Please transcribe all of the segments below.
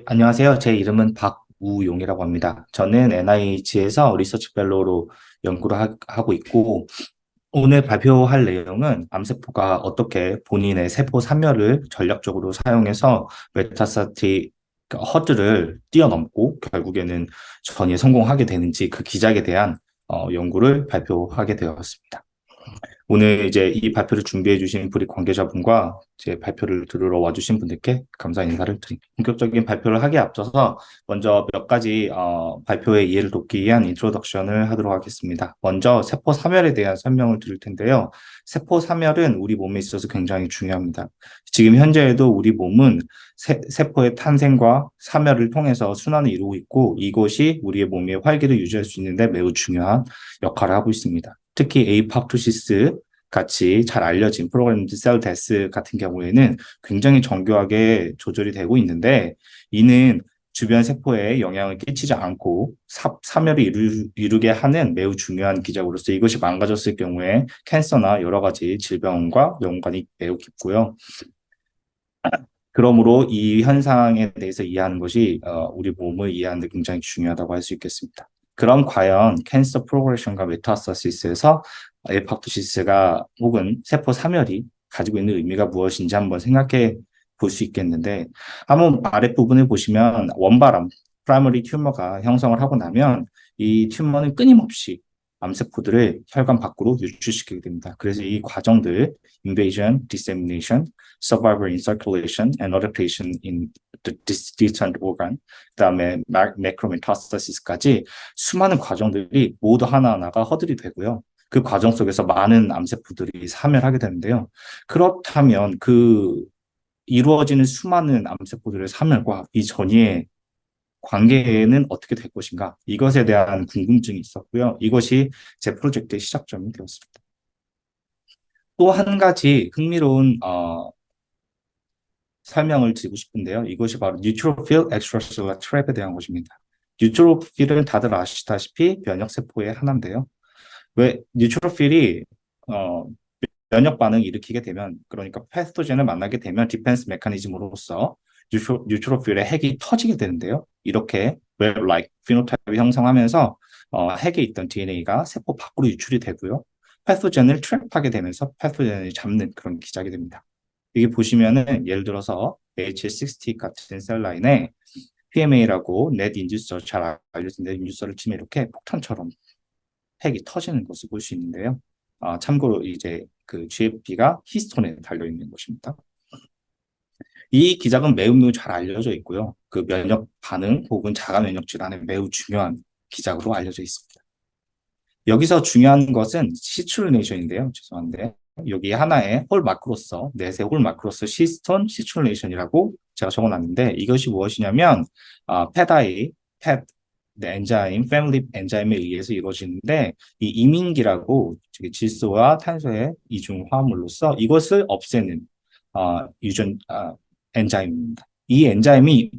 네, 안녕하세요. 제 이름은 박우용이라고 합니다. 저는 NIH에서 리서치 펠로우로 연구를 하고 있고, 오늘 발표할 내용은 암세포가 어떻게 본인의 세포 사멸을 전략적으로 사용해서 메타스타틱 허들을 뛰어넘고 결국에는 전이에 성공하게 되는지 그 기작에 대한 연구를 발표하게 되었습니다. 오늘 이제 이 발표를 준비해 주신 브릭 관계자분과 제 발표를 들으러 와주신 분들께 감사 인사를 드립니다. 본격적인 발표를 하기에 앞서서 먼저 몇 가지 발표의 이해를 돕기 위한 인트로덕션을 하도록 하겠습니다. 먼저 세포 사멸에 대한 설명을 드릴 텐데요. 세포 사멸은 우리 몸에 있어서 굉장히 중요합니다. 지금 현재에도 우리 몸은 세포의 탄생과 사멸을 통해서 순환을 이루고 있고 이것이 우리의 몸의 활기를 유지할 수 있는데 매우 중요한 역할을 하고 있습니다. 특히 에이팝토시스 같이 잘 알려진 프로그램드 셀 데스 같은 경우에는 굉장히 정교하게 조절이 되고 있는데 이는 주변 세포에 영향을 끼치지 않고 사멸을 이루게 하는 매우 중요한 기작으로서 이것이 망가졌을 경우에 캔서나 여러 가지 질병과 연관이 매우 깊고요. 그러므로 이 현상에 대해서 이해하는 것이 우리 몸을 이해하는 데 굉장히 중요하다고 할 수 있겠습니다. 그럼 과연 캔서 프로그레션과 메타스타시스에서 에파토시스가 혹은 세포 사멸이 가지고 있는 의미가 무엇인지 한번 생각해 볼 수 있겠는데 한번 아랫부분을 보시면 원바람, 프라이머리 튜머가 형성을 하고 나면 이 튜머는 끊임없이 암세포들을 혈관 밖으로 유출시키게 됩니다. 그래서 이 과정들 invasion, dissemination, survival in circulation, and adaptation in the distant organ, 그다음에 매크로메타스타시스까지 수많은 과정들이 모두 하나하나가 허들이 되고요. 그 과정 속에서 많은 암세포들이 사멸하게 되는데요. 그렇다면 그 이루어지는 수많은 암세포들의 사멸과 이 전이의 관계는 어떻게 될 것인가? 이것에 대한 궁금증이 있었고요. 이것이 제 프로젝트의 시작점이 되었습니다. 또 한 가지 흥미로운 설명을 드리고 싶은데요. 이것이 바로 뉴트로필 엑스트라셀룰러 트랩에 대한 것입니다. 뉴트로필은 다들 아시다시피 면역세포의 하나인데요. 왜 뉴트로필이 어, 면역 반응을 일으키게 되면 그러니까 패스토젠을 만나게 되면 디펜스 메커니즘으로서 뉴트로필의 핵이 터지게 되는데요. 이렇게 웹-like 피노타입이 형성하면서 핵에 있던 DNA가 세포 밖으로 유출이 되고요. 패스토젠을 트랩하게 되면서 패스토젠을 잡는 그런 기작이 됩니다. 여기 보시면은 예를 들어서 HS60 같은 셀 라인에 PMA라고 넷 인듀서 잘 알려진 넷 인듀서를 치면 이렇게 폭탄처럼 핵이 터지는 것을 볼 수 있는데요. 참고로 이제 그 GFP가 히스톤에 달려 있는 것입니다. 이 기작은 매우 잘 알려져 있고요. 그 면역 반응 혹은 자가 면역 질환에 매우 중요한 기작으로 알려져 있습니다. 여기서 중요한 것은 시츄레이션인데요. 죄송한데 여기 하나의 홀 마크로서 넷의 홀 마크로서 시스톤 시츄레이션이라고 제가 적어놨는데 이것이 무엇이냐면 페다이 펫 엔자임, 패밀리 엔자임에 의해서 이루어지는데 이 이민기라고 질소와 탄소의 이중 화합물로서 이것을 없애는 유전 엔자임입니다. 이 엔자임이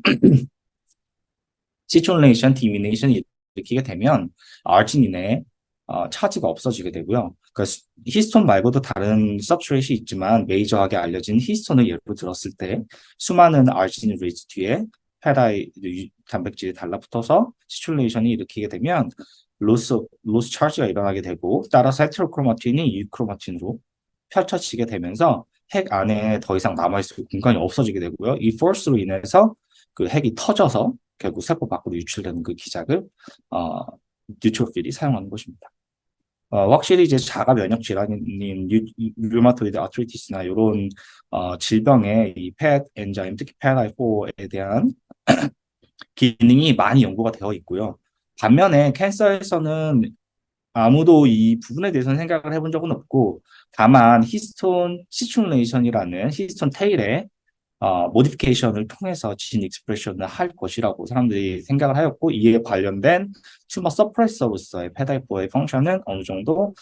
시츄레이션, 디미네이션이 일으키게 되면 아르지닌의 차지가 없어지게 되고요. 그러니까 히스톤 말고도 다른 서브스트레이트이 있지만 메이저하게 알려진 히스톤을 예로 들었을 때 수많은 아르지닌 레지듀에 페라이 단백질이 달라붙어서 시츄레이션이 일으키게 되면 로스 차지가 일어나게 되고 따라서 헤테로크로마틴이 유크로마틴으로 펼쳐지게 되면서 핵 안에 더 이상 남아있을 공간이 없어지게 되고요. 이 포스로 인해서 그 핵이 터져서 결국 세포 밖으로 유출되는 그 기작을 어, 뉴트로필이 사용하는 것입니다. 확실히 이제 자가 면역 질환인 류마토이드 아트리티스나 이런 질병의 이 펫 엔자임, 특히 펫I4에 대한 기능이 많이 연구가 되어 있고요. 반면에 캔서에서는 아무도 이 부분에 대해서는 생각을 해본 적은 없고, 다만 히스톤 시츄레이션이라는 히스톤 테일의 모디피케이션을 통해서 진 익스프레션을 할 것이라고 사람들이 생각을 하였고 이에 관련된 튜머 서프레서로서의 페달포의 펑션은 어느 정도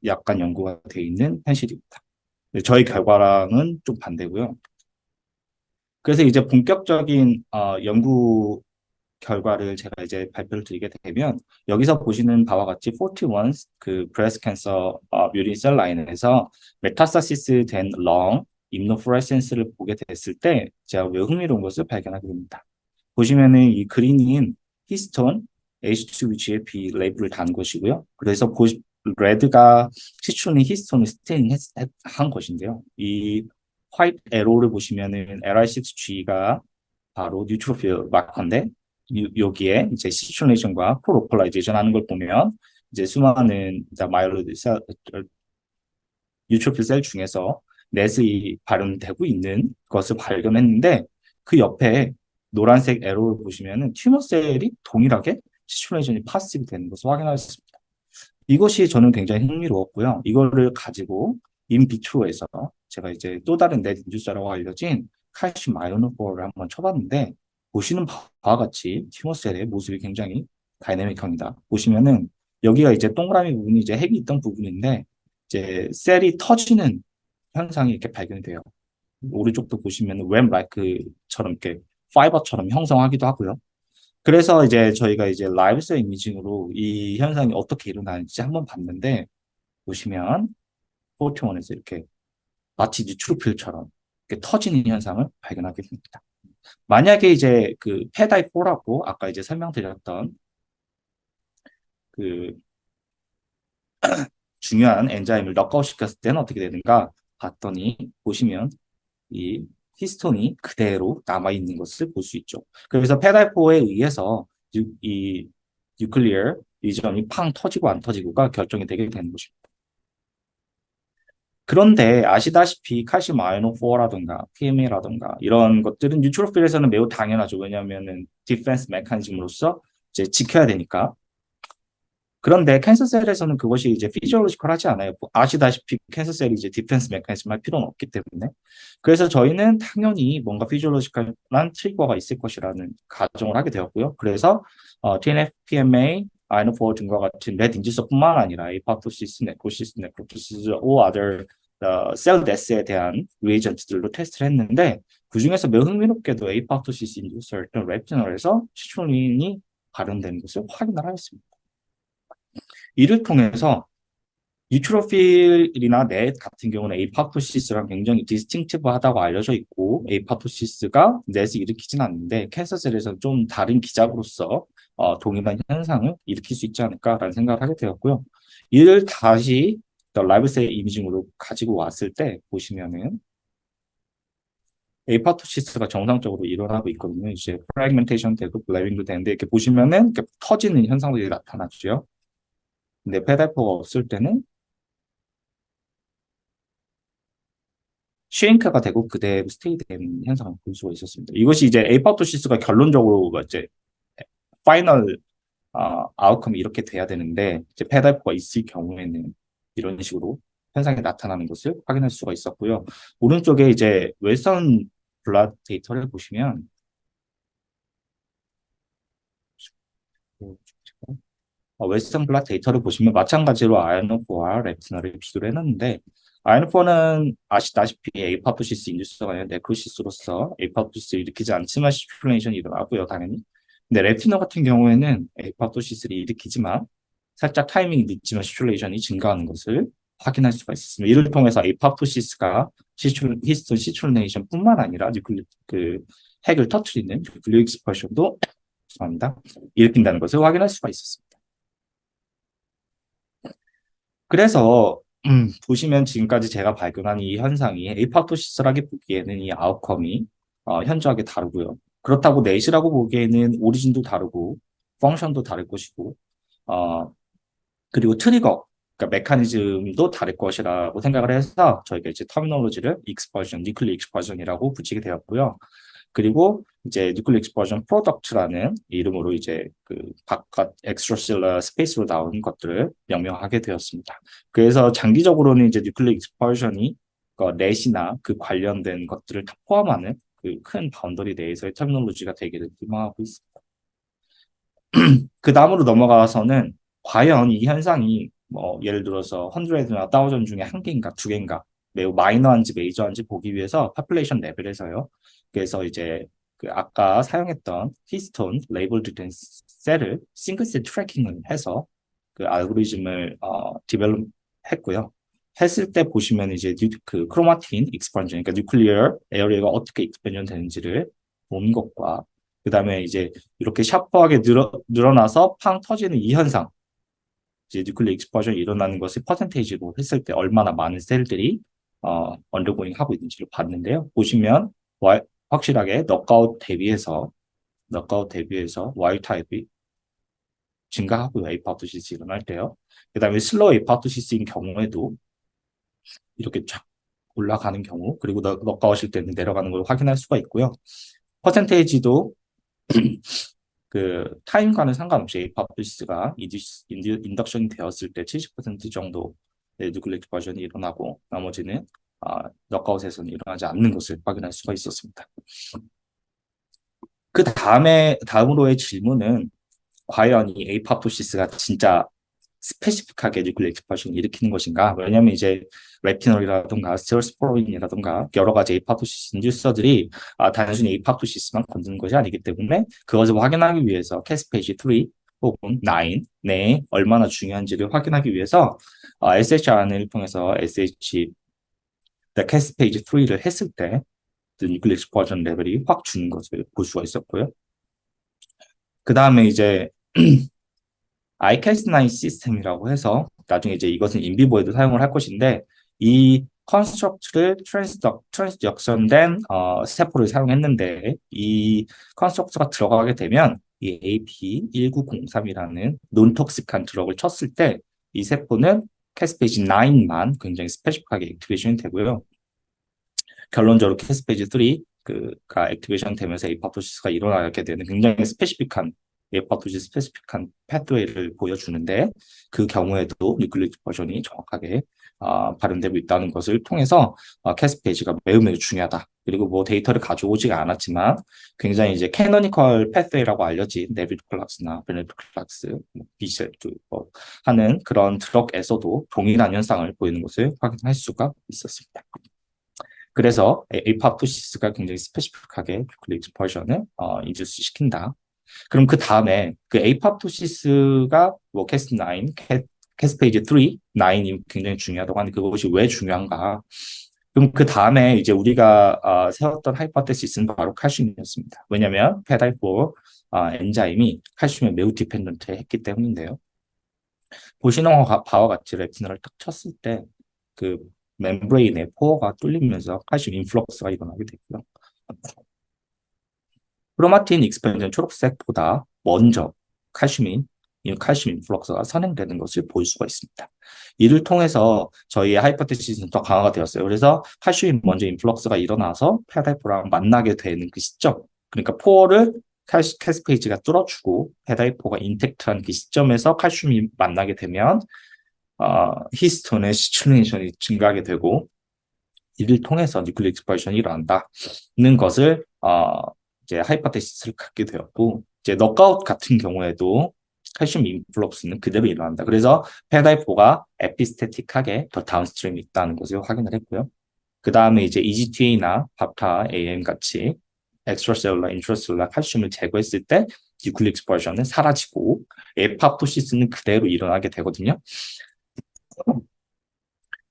약간 연구가 되어 있는 현실입니다. 저희 결과랑은 좀 반대고요. 그래서 이제 본격적인 연구 결과를 제가 이제 발표를 드리게 되면 여기서 보시는 바와 같이 41 그 브레스트 캔서 뮤린 셀 라인에서 메타스타시스 된 렁 임노프레센스를 보게 됐을 때 제가 매우 흥미로운 것을 발견하게 됩니다. 보시면은 이 그린인 히스톤 H2GAP 레이블을 단 것이고요. 그래서 레드가 시초린 히스톤을 한 것인데요. 이 화이트 에로를 보시면은 LR6G가 바로 뉴트로필 마커인데 여기에 이제 시츄레이션과 코로폴라이제이션 하는 걸 보면 이제 수많은 마이로드 뉴트로필 셀 중에서 넷이 발현되고 있는 것을 발견했는데 그 옆에 노란색 에로를 보시면은 튜머 셀이 동일하게 시츄레이션이 파시브 되는 것을 확인하였습니다. 이것이 저는 굉장히 흥미로웠고요. 이거를 가지고 인비트로에서 제가 이제 또 다른 넷 인듀서라고 알려진 칼슘 아이오노포를 한번 쳐봤는데 보시는 바와 같이 튜머셀의 모습이 굉장히 다이내믹합니다. 보시면은 여기가 이제 동그라미 부분이 이제 핵이 있던 부분인데 이제 셀이 터지는 현상이 이렇게 발견이 돼요. 오른쪽도 보시면 웹 라이크처럼 이렇게 파이버처럼 형성하기도 하고요. 그래서 이제 저희가 이제 라이브셀 이미징으로 이 현상이 어떻게 일어나는지 한번 봤는데 보시면 포티원에서 이렇게 마치 뉴트로필처럼 이렇게 터지는 현상을 발견하게 됩니다. 만약에 이제 그 페다이4라고 아까 이제 설명드렸던 그 중요한 엔자임을 넉아웃 시켰을 때는 어떻게 되는가 봤더니 보시면 이 히스톤이 그대로 남아있는 것을 볼 수 있죠. 그래서 페달4에 의해서 이 뉴클리어 이전이 팡 터지고 안 터지고가 결정이 되게 되는 것입니다. 그런데 아시다시피 칼슘 아이오노4라든가 PMA라든가 이런 것들은 뉴트로필에서는 매우 당연하죠. 왜냐하면은 디펜스 메커니즘으로서 이제 지켜야 되니까. 그런데 캔서셀에서는 그것이 이제 피지올로지컬하지 않아요. 아시다시피 캔서셀이 이제 디펜스 메커니즘 할 필요는 없기 때문에. 그래서 저희는 당연히 뭔가 피지올로지컬한 트리거가 있을 것이라는 가정을 하게 되었고요. 그래서 TNF, PMA, 아이노4 등과 같은 넷 인지서뿐만 아니라 에이파토시스, 네크로시스, 네크로토시스, or other 셀 데스에 대한 리에이전트들로 테스트를 했는데 그 중에서 매우 흥미롭게도 에이파토시스 인듀서였던 레티널에서 시트롤린이 발현되는 것을 확인을 하였습니다. 이를 통해서 뉴트로필이나 넷 같은 경우는 에이파토시스랑 굉장히 디스팅티브하다고 알려져 있고 에이파토시스가 넷을 일으키진 않는데 캔서셀에서 좀 다른 기작으로서 동일한 현상을 일으킬 수 있지 않을까라는 생각을 하게 되었고요. 이를 다시 라이브셀 이미징으로 가지고 왔을 때 보시면은 에이파토시스가 정상적으로 일어나고 있거든요. 이제 프래그멘테이션 되고 블레빙도 되는데 이렇게 보시면은 이렇게 터지는 현상들이 나타나죠. 근데 페달포가 없을 때는 쉐잉크가 되고 그대로 스테이 되는 현상을 볼 수가 있었습니다. 이것이 이제 에이파토시스가 결론적으로 이제 파이널 아웃컴이 이렇게 돼야 되는데 이제 페달포가 있을 경우에는 이런 식으로 현상이 나타나는 것을 확인할 수가 있었고요. 오른쪽에 이제 웨스턴 블라드 데이터를 보시면 웨스턴 블라 데이터를 보시면 마찬가지로 아이오노4와 레티나를 비교를 해놨는데 아이오노4는 아시다시피 에이파토시스 인듀스가 아니라 네크로시스로서 에이파토시스를 일으키지 않지만 시츄레이션이 일어나고요, 당연히. 근데 레티나 같은 경우에는 에이파토시스를 일으키지만 살짝 타이밍이 늦지만 시츄레이션이 증가하는 것을 확인할 수가 있습니다. 이를 통해서 에이파토시스가 히스톤 시츄레이션뿐만 아니라 핵을 터트리는 뉴클리오 익스퍼션도 죄송합니다. 일으킨다는 것을 확인할 수가 있었습니다. 그래서 보시면 지금까지 제가 발견한 이 현상이 에이파토시스라고 보기에는 이 아웃컴이 현저하게 다르고요. 그렇다고 넷이라고 보기에는 오리진도 다르고 펑션도 다를 것이고 어, 그리고 트리거 그러니까 메커니즘도 다를 것이라고 생각을 해서 저희가 이제 터미놀로지를 익스퍼전, 뉴클리 익스퍼전이라고 붙이게 되었고요. 그리고 이제 뉴클릭 익스퍼전 프로덕트라는 이름으로 이제 그 바깥 엑스트라셀러 스페이스로 나온 것들을 명명하게 되었습니다. 그래서 장기적으로는 이제 뉴클릭 익스퍼전이 넷이나 그 관련된 것들을 다 포함하는 그 큰 바운더리 내에서의 터미놀로지가 되기를 희망하고 있습니다. 그 다음으로 넘어가서는 과연 이 현상이 뭐 예를 들어서 100나 1000 중에 한 개인가 두 개인가 매우 마이너한지 메이저한지 보기 위해서 파퓰레이션 레벨에서요. 그래서 이제 그 아까 사용했던 히스톤 레이블드 된 셀을 싱글셀 트래킹을 해서 그 알고리즘을 디벨롭 했고요. 했을 때 보시면 이제 그 크로마틴 익스pansion, 그러니까 뉴클리어 에어리어가 어떻게 익스pansion 되는지를 본 것과 그 다음에 이제 이렇게 샤프하게 늘어나서 팡 터지는 이 현상, 이제 뉴클리어 익스퍼전이 일어나는 것을 퍼센테이지로 했을 때 얼마나 많은 셀들이 언더고잉 하고 있는지를 봤는데요. 보시면 확실하게 넉아웃 대비해서 Y 타입이 증가하고요. 에이파토시스 일어날 때요. 그 다음에 슬로우 에이파토시스인 경우에도 이렇게 쫙 올라가는 경우, 그리고 넉아웃일 때는 내려가는 걸 확인할 수가 있고요. 퍼센테이지도 그 타임과는 상관없이 에이파토시스가 인덕션이 되었을 때 70% 정도 누클릭 버전이 일어나고 나머지는 넉아웃에서는 일어나지 않는 것을 확인할 수가 있었습니다. 그 다음으로의 질문은 과연 이 에이파토시스가 진짜 스페시픽하게 뉴클리어 익스퍼션을 일으키는 것인가? 왜냐하면 이제 레티놀이라든가 스테로스포린이라든가 여러 가지 에이파토시스 인듀서들이 단순히 에이파토시스만 건드는 것이 아니기 때문에 그것을 확인하기 위해서 캐스페이지 3 혹은 9 내에 얼마나 중요한지를 확인하기 위해서 SHRN을 통해서 캐스페이지 3를 했을 때 뉴클리어 익스퍼션 레벨이 확 주는 것을 볼 수가 있었고요. 그 다음에 이제 iCas9 시스템이라고 해서 나중에 이제 이것은 인비보에도 사용을 할 것인데 이 컨스트럭트를 트랜스덕션된 세포를 사용했는데 이 컨스트럭트가 들어가게 되면 이 AP1903이라는 논톡식한 드럭을 쳤을 때 이 세포는 캐스페이지 9만 굉장히 스페시픽하게 액티베이션이 되고요. 결론적으로 캐스페이지 3가 액티베이션 되면서 에이파토시스가 일어나게 되는 굉장히 스페시픽한 패스웨이를 보여주는데 그 경우에도 뉴클리릭 버전이 정확하게 발현되고 있다는 것을 통해서 캐스페이지가 매우 매우 중요하다. 그리고 뭐 데이터를 가져오지가 않았지만 굉장히 이제 캐노니컬 패스웨이라고 알려진 네비드 클락스나 베네드 클락스, 비셀트 하는 그런 드럭에서도 동일한 현상을 보이는 것을 확인할 수가 있었습니다. 그래서 에이파토시스가 굉장히 스페시픽하게 뉴클리릭 버전을 인듀스 시킨다. 그럼 그 다음에 그 에이파토시스가 뭐 캐스9, 캐스페이지 3, 9이 굉장히 중요하다고 하는데 그것이 왜 중요한가? 그럼 그 다음에 이제 우리가 세웠던 하이포테시스는 바로 칼슘이었습니다. 왜냐하면 페달4 엔자임이 칼슘에 매우 디펜던트 했기 때문인데요. 보시는 바와 같이 레티널을 딱 쳤을 때 그 멤브레인의 포어가 뚫리면서 칼슘 인플럭스가 일어나게 되고요. 크로마틴 익스펜전 초록색보다 먼저 칼슘 인플럭스가 선행되는 것을 볼 수가 있습니다. 이를 통해서 저희의 하이포테시스는 더 강화가 되었어요. 그래서 칼슘이 먼저 인플럭스가 일어나서 페다이포랑 만나게 되는 그 시점, 그러니까 포어를 캐스페이지가 뚫어주고 페다이포가 인텍트한 그 시점에서 칼슘이 만나게 되면 히스톤의 시츄레이션이 증가하게 되고 이를 통해서 뉴클리어 익스퍼션이 일어난다는 것을 이제 하이포테시스를 갖게 되었고 이제 넉아웃 같은 경우에도 칼슘 인플럭스는 그대로 일어난다. 그래서 페다이포가 에피스테틱하게 더 다운스트림이 있다는 것을 확인을 했고요. 그 다음에 이제 EGTA나 밥타 AM 같이 엑스트라셀룰라, 인트라셀룰라 칼슘을 제거했을 때 뉴클리어 익스퍼션은 사라지고 에파토시스는 그대로 일어나게 되거든요.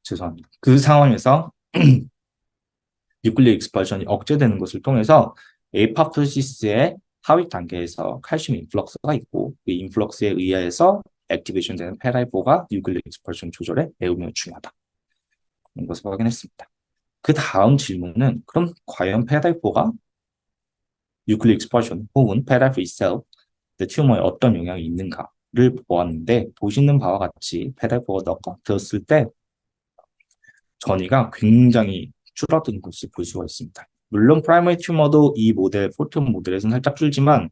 죄송합니다. 그 상황에서 뉴클리어 익스퍼션이 억제되는 것을 통해서 에이파토시스의 하위 단계에서 칼슘 인플럭스가 있고 그 인플럭스에 의해서 액티베이션 되는 페라이포가 뉴클리어 익스퍼션 조절에 매우 중요하다. 이런 것을 확인했습니다. 그 다음 질문은 그럼 과연 페라이포가 뉴클리어 익스퍼션 혹은 페라이포 itself, 튜머에 어떤 영향이 있는가를 보았는데 보시는 바와 같이 페라이포가 넣었을 때 전이가 굉장히 줄어드는 것을 볼 수가 있습니다. 물론 프라이머리 튜머도 이 모델, 포트온 모델에서는 살짝 줄지만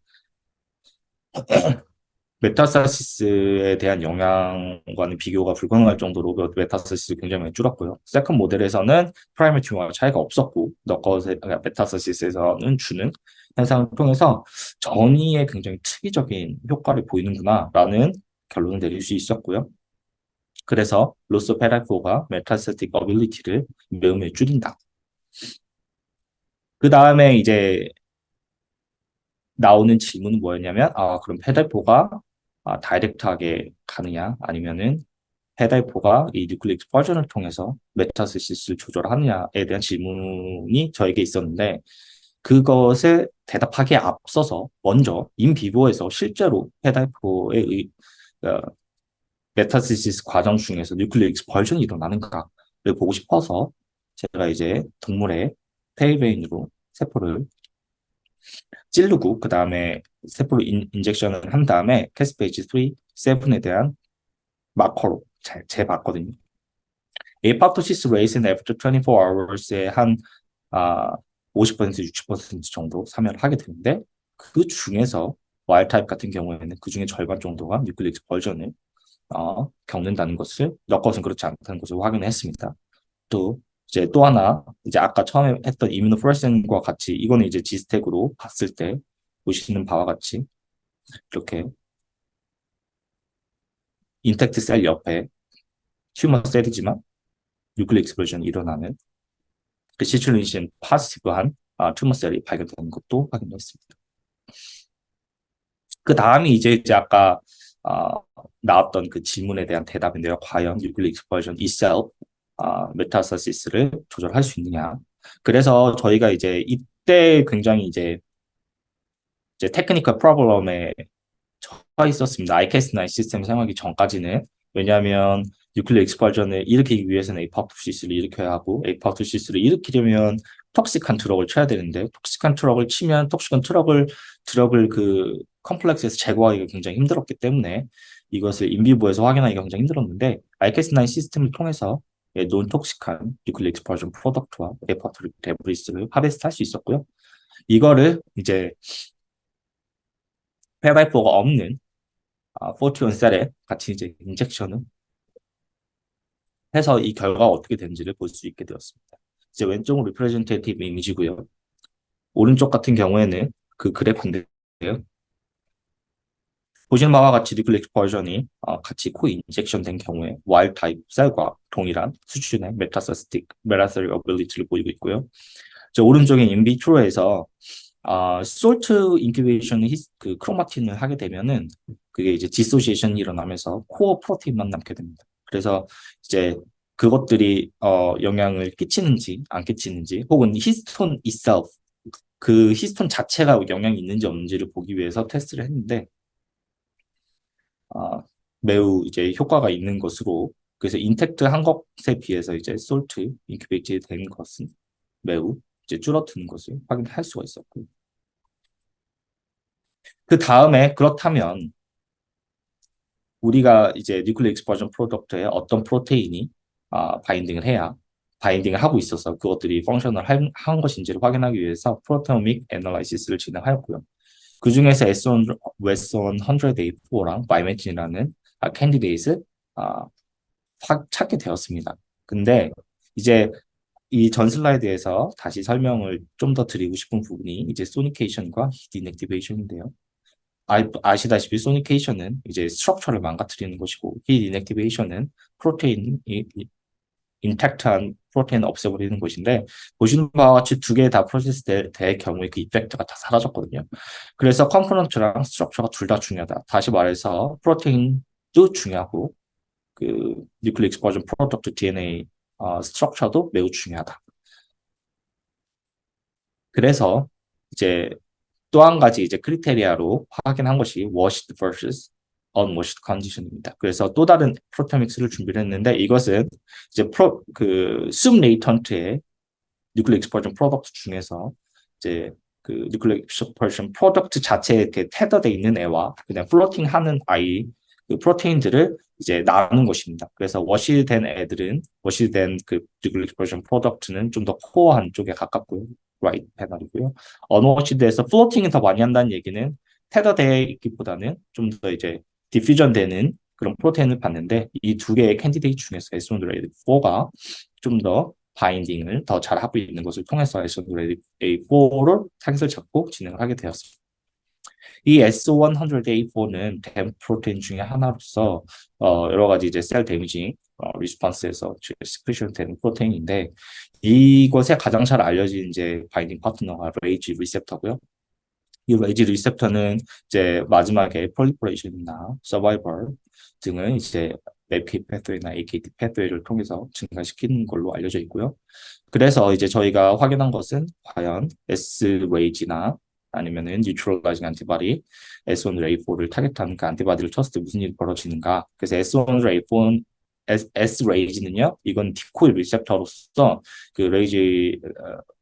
메타스타시스에 대한 영향과는 비교가 불가능할 정도로 메타스타시스 굉장히 많이 줄었고요. 세컨 모델에서는 프라이머리 튜머가 차이가 없었고 메타스타시스에서는 주는 현상을 통해서 전이에 굉장히 특이적인 효과를 보이는구나라는 결론을 내릴 수 있었고요. 그래서 로스 페라포가 메타스틱 어빌리티를 매우 줄인다. 그 다음에 이제 나오는 질문은 뭐였냐면, 그럼 페달포가 다이렉트하게 가느냐, 아니면은 페달포가 이 뉴클릭 버전을 통해서 메타시스를 조절하느냐에 대한 질문이 저에게 있었는데, 그것에 대답하기에 앞서서 먼저 인비보에서 실제로 페다이포의 어, 메타시스 과정 중에서 뉴클리어 익스펄션이 일어나는가를 보고 싶어서 제가 이제 동물의 테일베인으로 세포를 찌르고 그 다음에 세포를 인젝션을 한 다음에 캐스페이지 3, 7에 대한 마커로 재봤거든요. apoptosis rate in after 24 hours에 한 아, 50% 60% 정도 사멸을 하게 되는데 그 중에서 와일드 타입 같은 경우에는 그 중에 절반 정도가 뉴클리어 익스펄션을 겪는다는 것을 몇 것은 그렇지 않다는 것을 확인했습니다. 또 이제 또 하나 이제 아까 처음에 했던 이뮤노프레센과 같이 이거는 이제 지스택으로 봤을 때 보시는 바와 같이 이렇게 인텍트 셀 옆에 휴먼 셀이지만 뉴클리어 익스플로전이 일어나는 그 시츄레이션 파지티브한 튜머 셀이 발견되는 것도 확인했습니다. 그 다음이 이제 아까 어, 나왔던 그 질문에 대한 대답인데요. 과연 뉴클리어 익스플로전 itself 메타스타시스를 조절할 수 있느냐? 그래서 저희가 이제 이때 굉장히 이제 테크니컬 프로블럼에 처해 있었습니다. ICAS9 시스템 사용하기 전까지는. 왜냐하면 뉴클리어 익스펄전을 일으키기 위해서는 에이파토시스를 일으켜야 하고 에이파토시스를 일으키려면 톡식한 트럭을 쳐야 되는데 톡식한 트럭을 치면 톡식한 트럭을 그 컴플렉스에서 제거하기가 굉장히 힘들었기 때문에 이것을 인비보에서 확인하기가 굉장히 힘들었는데 ICAS9 시스템을 통해서 논톡식한 뉴클리어 익스펄전 프로덕트와 에이파토 데브리스를 하베스트 할 수 있었고요. 이거를 이제 페바이퍼가 없는 포티온 셀에 같이 이제 인젝션을 해서 이 결과가 어떻게 되는지를 볼 수 있게 되었습니다. 이제 왼쪽은 리프레젠테이티브 이미지고요. 오른쪽 같은 경우에는 그 그래프인데요. 보시는 바와 같이 리플렉스 버전이 같이 코 인젝션 된 경우에 와일드 타입 셀과 동일한 수준의 메타스틱 메라서리 어빌리티를 보이고 있고요. 저 오른쪽에 인비트로에서 솔트 인큐베이션 그 크로마틴을 하게 되면은 그게 이제 디소시에이션이 일어나면서 코어 프로테인만 남게 됩니다. 그래서 이제 그것들이 영향을 끼치는지 안 끼치는지 혹은 히스톤 itself 그 히스톤 자체가 영향이 있는지 없는지를 보기 위해서 테스트를 했는데 어, 매우 이제 효과가 있는 것으로 그래서 인텍트 한 것에 비해서 이제 솔트 인큐베이트 된 것은 매우 이제 줄어드는 것을 확인할 수가 있었고 그 다음에 그렇다면 우리가 이제 뉴클리어 익스퍼전 프로덕트에 어떤 프로테인이 바인딩을 해야 바인딩을 하고 있어서 그것들이 펑셔널 한 것인지를 확인하기 위해서 프로테오믹 애널라이시스를 진행하였고요. 그 중에서 S100A4랑 바이메틴이라는 캔디데이트를 찾게 되었습니다. 근데 이제 이 전 슬라이드에서 다시 설명을 좀 더 드리고 싶은 부분이 이제 소니케이션과 디넥티베이션인데요. 아시다시피 소니케이션은 이제 스트럭처를 망가뜨리는 것이고 이 인액티베이션은 프로테인 인택트한 프로테인을 없애버리는 것인데 보시는 바와 같이 두 개 다 프로세스 될 경우에 그 이펙트가 다 사라졌거든요. 그래서 컴포넌트랑 스트럭처가 둘 다 중요하다. 다시 말해서 프로테인도 중요하고 그 뉴클리어 익스퍼전 프로덕트 DNA 스트럭처도 매우 중요하다. 그래서 이제 또 한 가지 이제 크리테리아로 확인한 것이 washed versus unwashed condition입니다. 그래서 또 다른 프로테믹스를 준비를 했는데 이것은 이제 숲 레이턴트의 뉴클리어 익스퍼전 프로덕트 중에서 이제 그 뉴클리어 익스퍼전 프로덕트 자체에 이렇게 테더돼 있는 애와 그냥 플로팅 하는 아이 그 프로테인들을 이제 나눈 것입니다. 그래서 워시된 애들은 워시된 그 뉴클리어 익스퍼전 프로덕트는 좀 더 코어한 쪽에 가깝고요. 라이트 패널이고요. 언워시드에서 플로팅을 더 많이 한다는 얘기는 테더되어 있기보다는 좀 더 이제 디퓨전 되는 그런 프로테인을 봤는데 이 두 개의 캔디데이트 중에서 S1A4가 좀 더 바인딩을 더 잘하고 있는 것을 통해서 S1A4를 타겟을 잡고 진행을 하게 되었습니다. 이 S100A4는 댐 프로테인 중에 하나로서 여러 가지 이제 셀 데미징 리스폰스에서 스크리션 되는 프로테인인데 이것에 가장 잘 알려진 이제 바인딩 파트너가 레이지 리셉터고요. 이 레이지 리셉터는 이제 마지막에 폴리퍼레이션이나 서바이벌 등을 이제 맵K 패스웨이나 AKT 패스웨이를 통해서 증가시키는 걸로 알려져 있고요. 그래서 이제 저희가 확인한 것은 과연 S레이지나 아니면은 뉴트럴라이징 안티바디 S1레이4를 타겟하는 그 안티바디를 쳤을 때 무슨 일이 벌어지는가. 그래서 S1레이4 S레이지는요, 이건 디코일 리셉터로서 그 레이지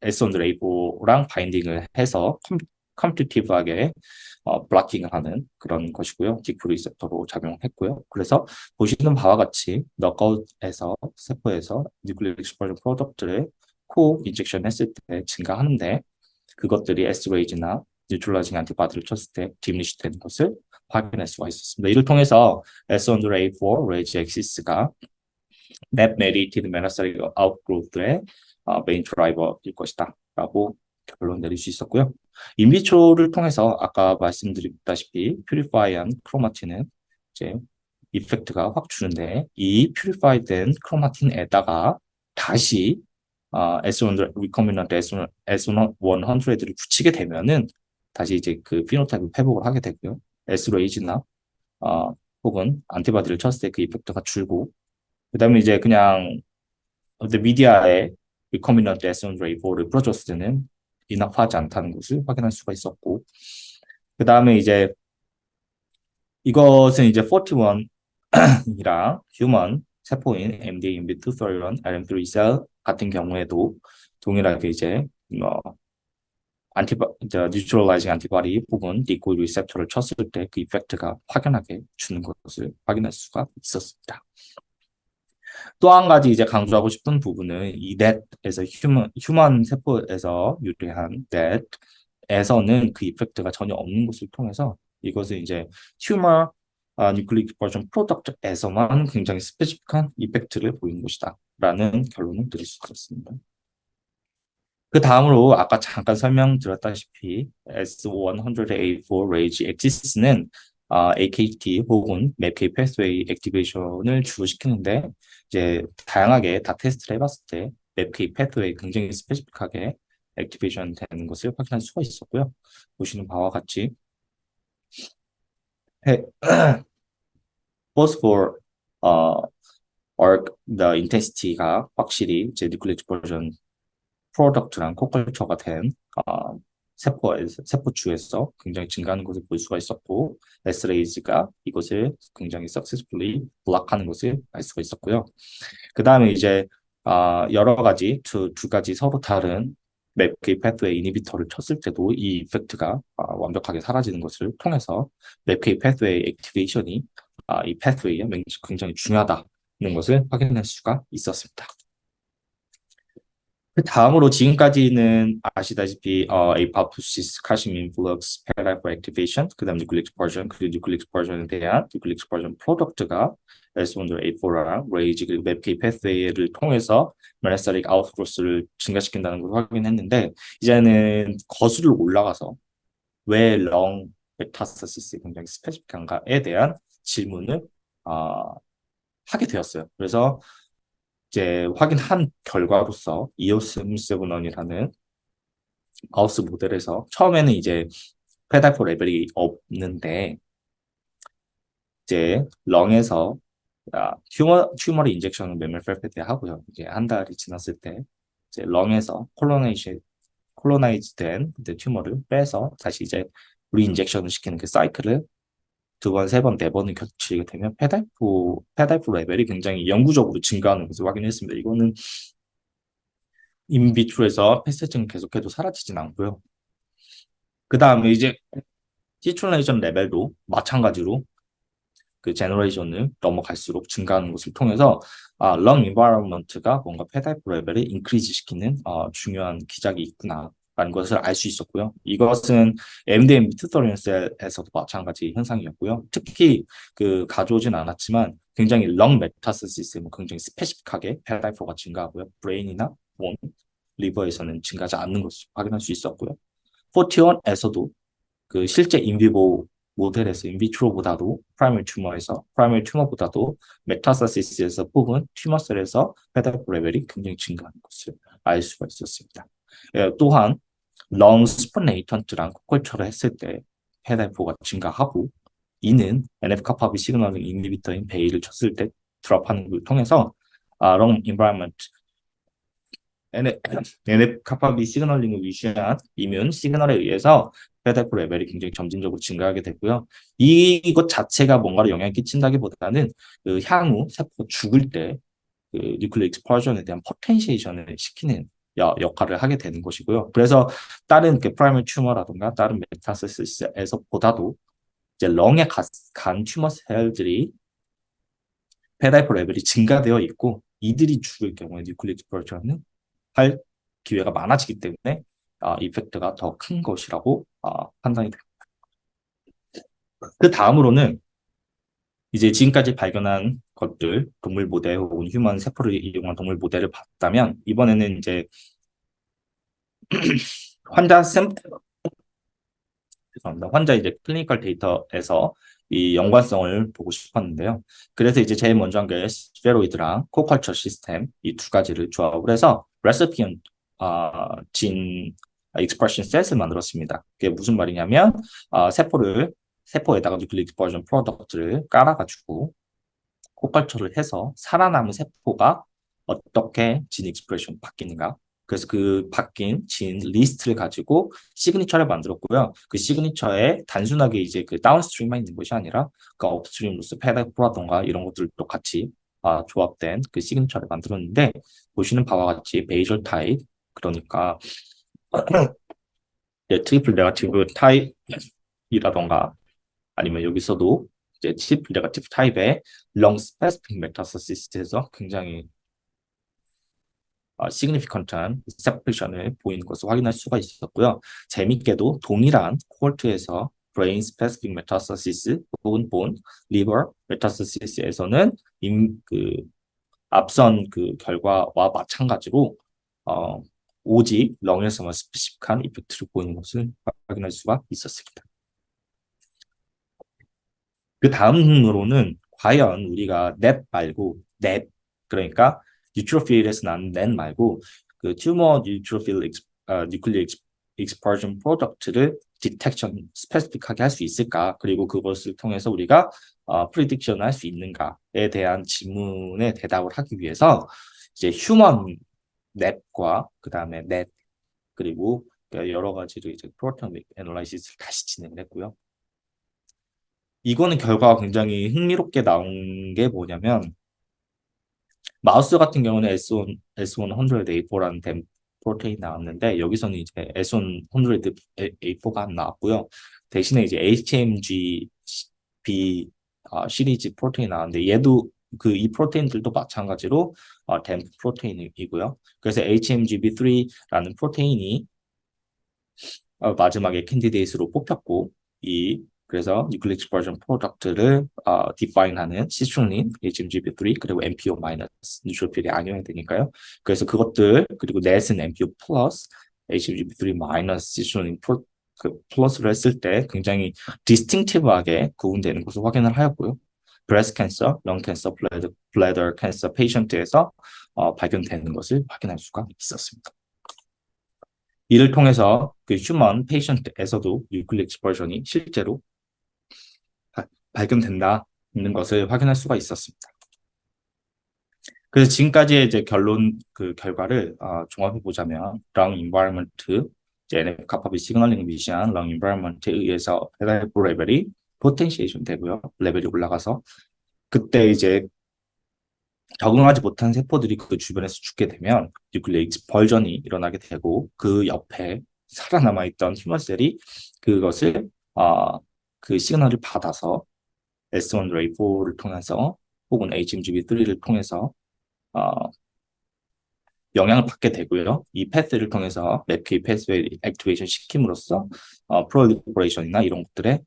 S1레이4랑 바인딩을 해서 컴퓨티브하게 블락킹을 하는 그런 것이고요. 디코 리셉터로 작용했고요. 그래서 보시는 바와 같이 너가웃에서 세포에서 뉴클리릭 익스퍼전 프로덕트를 코 인젝션 했을 때 증가하는데 그것들이 S레이지나 뉴트럴라이징 안티바디를 쳤을 때 디미니시 되는 것을 확인할 수가 있었습니다. 이를 통해서 S1A4 레이지 엑시스가 맵 메디테이드 메타스타틱 아웃그로스의 메인 드라이버일 것이다 라고 결론 내릴 수 있었고요. 인비트로를 통해서 아까 말씀드렸다시피 퓨리파이한 크로마틴은 이제 이펙트가 확 주는데 이 퓨리파이된 크로마틴에다가 다시 S1 리커미넌트 S100를 붙이게 되면은 다시 이제 그 피노타입을 회복을 하게 되고요. S레이지나 혹은 안티바디를 쳤을 때 그 이펙트가 줄고 그다음에 이제 그냥 미디어에 리커미넌트 S1레이4를 풀어줬을 때는 인합하지 않다는 것을 확인할 수가 있었고 그다음에 이제 이것은 이제 41이랑 휴먼 세포인 MD 인비투서런 RM3 셀 같은 경우에도 동일하게 이제 뉴트럴라이징 안티바디 혹은 디코일 리셉터를 쳤을 때 그 이펙트가 확연하게 주는 것을 확인할 수가 있었습니다. 또 한 가지 이제 강조하고 싶은 부분은 이 net에서 휴먼 세포에서 유래한 net에서는 그 이펙트가 전혀 없는 것을 통해서 이것은 이제 튜머 뉴클릭 버전 프로덕트에서만 굉장히 스페시픽한 이펙트를 보이는 것이다 라는 결론을 드릴 수 있었습니다. 그 다음으로 아까 잠깐 설명드렸다시피 S100A4 레이지 엑시스는 AKT 혹은 맵K 패스웨이 액티베이션을 주로 시키는데 이제 다양하게 다 테스트를 해봤을 때 맵K 패스웨이 굉장히 스페시픽하게 액티베이션 되는 것을 확인할 수가 있었고요. 보시는 바와 같이 both for arc the intensity가 확실히 이제 뉴클릭 버전 프로덕트랑 코컬처가 된 세포주에서 굉장히 증가하는 것을 볼 수가 있었고 S레이즈가 이것을 굉장히 successfully 블락하는 것을 알 수가 있었고요. 그 다음에 이제 여러 가지 두 가지 서로 다른 맵K 패스웨이 이니비터를 쳤을 때도 이 이펙트가 완벽하게 사라지는 것을 통해서 맵K 패스웨이 액티베이션이 이 패스웨이에 굉장히 중요하다는 것을 확인할 수가 있었습니다. 그 다음으로 지금까지는 아시다시피 apoptosis, calcium influx, paradigm activation, 그다음 nucleic explosion, 그리고 nucleic explosion에 대한 nucleic explosion 프로덕트가 S1A4랑 RAGE 그리고 MAPK pathway를 통해서 metastatic outgrowth를 증가시킨다는 걸 확인했는데 이제는 거슬러 올라가서 왜 렁 메타스타시스가 굉장히 스페시픽한가에 대한 질문을 하게 되었어요. 그래서 이제 확인한 결과로서 이오스7원이라는 마우스 모델에서 처음에는 이제 페달포 레벨이 없는데 이제 렁에서 튜머를 인젝션을 메밀펠페 때 하고요. 이제 한 달이 지났을 때 이제 렁에서 콜로나이즈된 튜머를 빼서 다시 이제 리인젝션을 시키는 그 사이클을 두 번, 세 번, 네 번을 겹치게 되면 페달포 레벨이 굉장히 영구적으로 증가하는 것을 확인했습니다. 이거는 인비트로에서 패스증 계속해도 사라지진 않고요. 그 다음에 이제 시뮬레이션 레벨도 마찬가지로 그 제너레이션을 넘어갈수록 증가하는 것을 통해서 런 인바이러먼트가 뭔가 페달프 레벨을 인크리즈 시키는 중요한 기작이 있구나 라는 것을 알 수 있었고요. 이것은 MDM 미트서리언스에서도 마찬가지 현상이었고요. 특히 그 가져오진 않았지만 굉장히 렁 메타스시스에 굉장히 스페시픽하게 페달프가 증가하고요. 브레인이나 본, 리버에서는 증가하지 않는 것을 확인할 수 있었고요. 포티원에서도 그 실제 인비보 모델에서 인비트로보다도 프라이머리 튜머보다도 메타스타시스에서 뽑은 튜머셀에서 페달포 레벨이 굉장히 증가하는 것을 알 수가 있었습니다. 또한 렁 스포네이턴트랑 코컬처를 했을 때 페달포가 증가하고 이는 NF-kappaB 시그널링 인히비터인 베이를 쳤을 때 드롭하는 걸 통해서 lung environment NF-kappa B 시그널링을 위시한 이뮨 시그널에 의해서 페데프 레벨이 굉장히 점진적으로 증가하게 되고요. 이것 자체가 뭔가를 영향을 끼친다기보다는 그 향후 세포가 죽을 때 그 뉴클리어 익스퍼전에 대한 포텐시에이션을 시키는 역할을 하게 되는 것이고요. 그래서 다른 그 프라이머리 튜머라든가 다른 메타스시스에서보다도 이제 렁에 간 튜머 셀들이 페다이프 레벨이 증가되어 있고 이들이 죽을 경우에 뉴클리어 익스퍼전은 할 기회가 많아지기 때문에 이펙트가 더 큰 것이라고 판단이 됩니다. 그 다음으로는 이제 지금까지 발견한 것들, 동물 모델 혹은 휴먼 세포를 이용한 동물 모델을 봤다면 이번에는 이제 환자 샘플, 죄송합니다. 환자 이제 클리니컬 데이터에서 이 연관성을 보고 싶었는데요. 그래서 이제 제일 먼저 한 게 스페로이드랑 코컬처 시스템 이 두 가지를 조합을 해서 레시피언 진 익스프레션 셋을 만들었습니다. 그게 무슨 말이냐면 세포에다가 뉴클릭 익스퍼전 프로덕트를 깔아가지고 코컬처를 해서 살아남은 세포가 어떻게 진 익스프레션 바뀌는가. 그래서 그 바뀐 진 리스트를 가지고 시그니처를 만들었고요. 그 시그니처에 단순하게 이제 그 다운스트림만 있는 것이 아니라 그 업스트림으로서 페데프라던가 이런 것들도 같이 조합된 그 시그니처를 만들었는데 보시는 바와 같이 베이절 타입 그러니까 트리플 네거티브 타입이라던가 아니면 여기서도 이제 트리플 네거티브 타입의 long specific metastassis에서 굉장히 significant한 separation 보이는 것을 확인할 수가 있었고요. 재밌게도 동일한 코홀트에서 brain specific metastasis 혹은 bone, liver metastasis에서는 그 앞선 그 결과와 마찬가지로 어, 오직 렁에서만 스페시픽한 이펙트를 보이는 것을 확인할 수가 있었습니다. 그 다음으로는 과연 우리가 넷 말고 넷 그러니까 뉴트로필에서 나는 넷 말고 그 튜머 뉴트로필 뉴클리어 익스퍼전 프로덕트를 디텍션 스페시픽하게 할 수 있을까 그리고 그것을 통해서 우리가 프리딕션 할 수 있는가에 대한 질문에 대답을 하기 위해서 이제 휴먼 넷과 그 다음에 넷 그리고 여러 가지로 이제 프로테오믹 애널라이시스를 다시 진행을 했고요. 이거는 결과가 굉장히 흥미롭게 나온 게 뭐냐면 마우스 같은 경우는 S100A4라는 프로테인 나왔는데 여기서는 이제 S100A4가 안 나왔고요. 대신에 이제 HMGB 시리즈 프로테인 나왔는데 얘도 그 이 프로테인들도 마찬가지로 댐 프로테인이고요. 그래서 HMGB3라는 프로테인이 마지막에 캔디데이트로 뽑혔고 그래서 뉴클릭 익스퍼전 프로덕트를 디파인하는 시트롤린, HMGB3 그리고 MPO 마이너스 뉴트로필이 아니어야 되니까요. 그래서 그것들 그리고 넷은 MPO 플러스 HMGB3 마이너스 시트롤린 플러스를 했을 때 굉장히 디스팅티브하게 구분되는 것을 확인을 하였고요. 브레스트 캔서, 렁 캔서, 블래더 캔서 페이션트에서 발견되는 것을 확인할 수가 있었습니다. 이를 통해서 그 휴먼 페이션트에서도 뉴클릭 익스퍼전이 실제로 발견된다는 것을 확인할 수가 있었습니다. 그래서 지금까지의 이제 그 결과를 종합해 보자면 랑 인바이러먼트 NF 카파비 시그널링 미시한 랑 인바이러먼트에 의해서 페다이프 레벨이 포텐시에이션 되고요. 레벨이 올라가서 그때 이제 적응하지 못한 세포들이 그 주변에서 죽게 되면 뉴클리어 익스펄전이 일어나게 되고 그 옆에 살아남아 있던 휴먼셀이 그것을 그 시그널을 받아서 S1ray4를 통해서 혹은 HMGB3를 통해서 영향을 받게 되고요. 이 패스를 통해서 맥케이 패스웨이 액티베이션 시킴으로써 프롤리퍼레이션이나 이런 것들에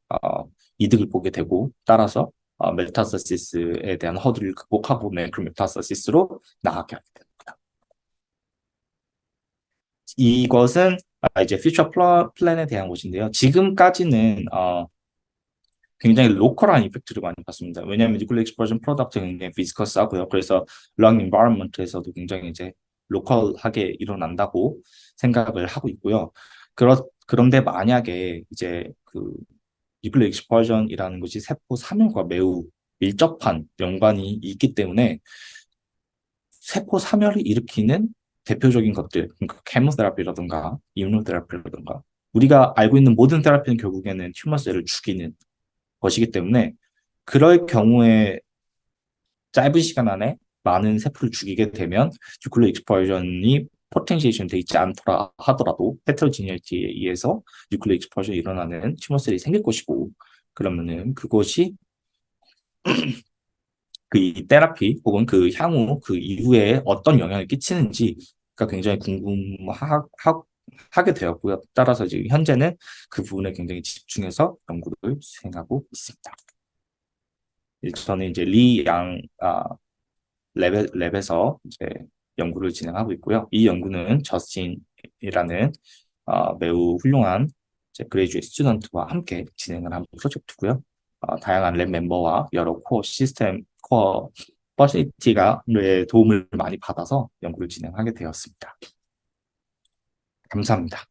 이득을 보게 되고 따라서 메타스타시스에 대한 허들을 극복하고 매크로 메타스타시스로 나아가게 하게 됩니다. 이것은 이제 퓨처 플랜에 대한 것인데요. 지금까지는 굉장히 로컬한 이펙트를 많이 봤습니다. 왜냐하면 뉴클리어 익스퍼전 프로덕트가 굉장히 비스커스하고요. 그래서 런 인바이러먼트에서도 굉장히 이제 로컬하게 일어난다고 생각을 하고 있고요. 그런데 만약에 이제 그 뉴클리어 익스퍼전이라는 것이 세포 사멸과 매우 밀접한 연관이 있기 때문에 세포 사멸을 일으키는 대표적인 것들, 그러니까 케모테라피라든가 이뮤노테라피라든가 우리가 알고 있는 모든 테라피는 결국에는 튜머셀을 죽이는 것이기 때문에 그럴 경우에 짧은 시간 안에 많은 세포를 죽이게 되면 뉴클리어 익스플로전이 포텐시에이션 돼 있지 않더라 하더라도 헤테로지니티에 의해서 뉴클리어 익스플로전이 일어나는 튜머셀이 생길 것이고 그러면은 그것이 그 이 테라피 혹은 그 향후 그 이후에 어떤 영향을 끼치는지가 굉장히 궁금하게 되었고요. 따라서 지금 현재는 그 부분에 굉장히 집중해서 연구를 수행하고 있습니다. 저는 이제 리양 랩에서 이제 연구를 진행하고 있고요. 이 연구는 저스틴이라는 매우 훌륭한 이제 그레이주에이트 스튜던트와 함께 진행을 한 프로젝트고요. 다양한 랩 멤버와 여러 코어 시스템, 코어 퍼시티가 도움을 많이 받아서 연구를 진행하게 되었습니다. 감사합니다.